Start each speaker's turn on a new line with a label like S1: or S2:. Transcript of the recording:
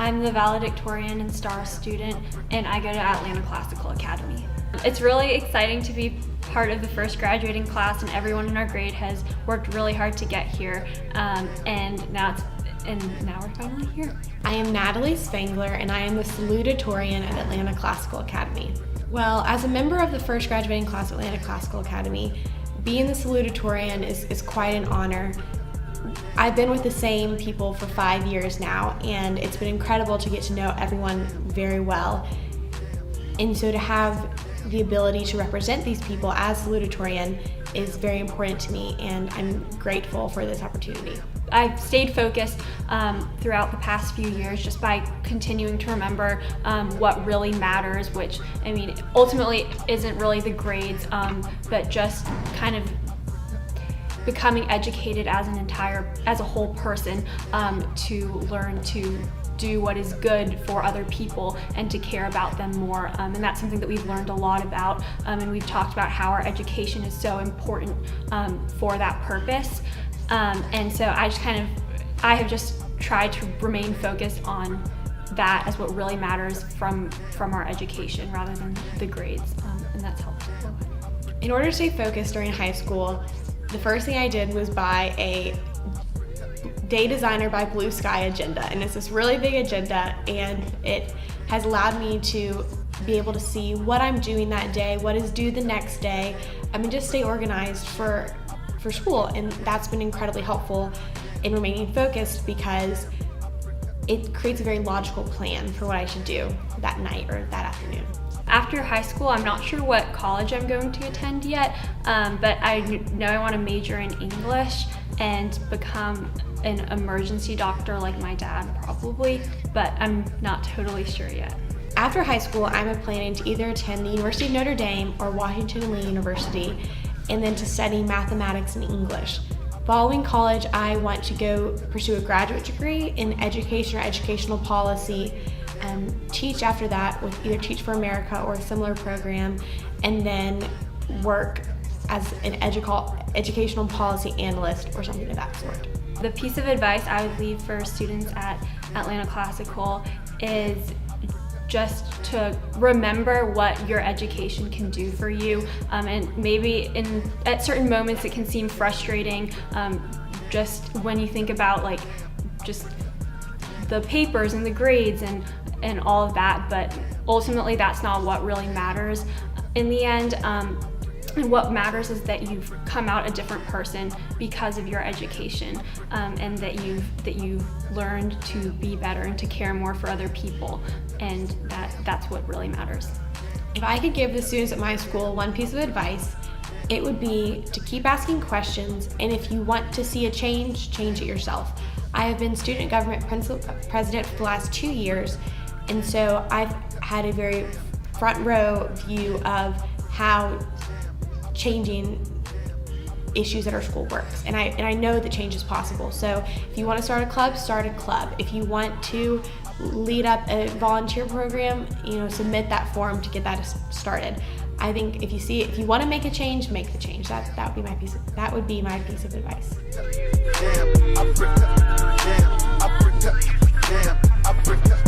S1: I'm the Valedictorian and STAR student, and I go to Atlanta Classical Academy. It's really exciting to be part of the first graduating class, and everyone in our grade has worked really hard to get here, and now we're finally here.
S2: I am Natalie Spangler, and I am the Salutatorian at Atlanta Classical Academy. Well, as a member of the first graduating class at Atlanta Classical Academy, being the Salutatorian is quite an honor. I've been with the same people for 5 years now, and it's been incredible to get to know everyone very well. And so to have the ability to represent these people as Salutatorian is very important to me, and I'm grateful for this opportunity.
S1: I've stayed focused throughout the past few years just by continuing to remember what really matters, which, I mean, ultimately isn't really the grades, but just kind of becoming educated as a whole person, to learn to do what is good for other people and to care about them more, and that's something that we've learned a lot about, and we've talked about how our education is so important for that purpose, and so I have just tried to remain focused on that as what really matters from our education rather than the grades, and that's helpful.
S2: In order to stay focused during high school, the first thing I did was buy a Day Designer by Blue Sky agenda, and it's this really big agenda, and it has allowed me to be able to see what I'm doing that day, what is due the next day, just stay organized for school, and that's been incredibly helpful in remaining focused because it creates a very logical plan for what I should do that night or that afternoon.
S1: After high school, I'm not sure what college I'm going to attend yet, but I know I want to major in English and become an emergency doctor like my dad probably, but I'm not totally sure yet.
S2: After high school, I'm planning to either attend the University of Notre Dame or Washington and Lee University, and then to study mathematics and English. Following college, I want to go pursue a graduate degree in education or educational policy, teach after that with either Teach for America or a similar program, and then work as an educational policy analyst or something of that sort.
S1: The piece of advice I would leave for students at Atlanta Classical is just to remember what your education can do for you, and maybe at certain moments it can seem frustrating, just when you think about just the papers and the grades and all of that, but ultimately that's not what really matters in the end. And what matters is that you've come out a different person because of your education, and that you've learned to be better and to care more for other people, and that's what really matters.
S2: If I could give the students at my school one piece of advice, it would be to keep asking questions, and if you want to see a change it yourself. I have been student government president for the last 2 years, and so I've had a very front row view of how changing issues at our school works, and I know that change is possible. So if you want to start a club, start a club. If you want to lead up a volunteer program, submit that form to get that started. I think if you want to make a change, make the change. That would be my piece of advice.
S3: Damn, I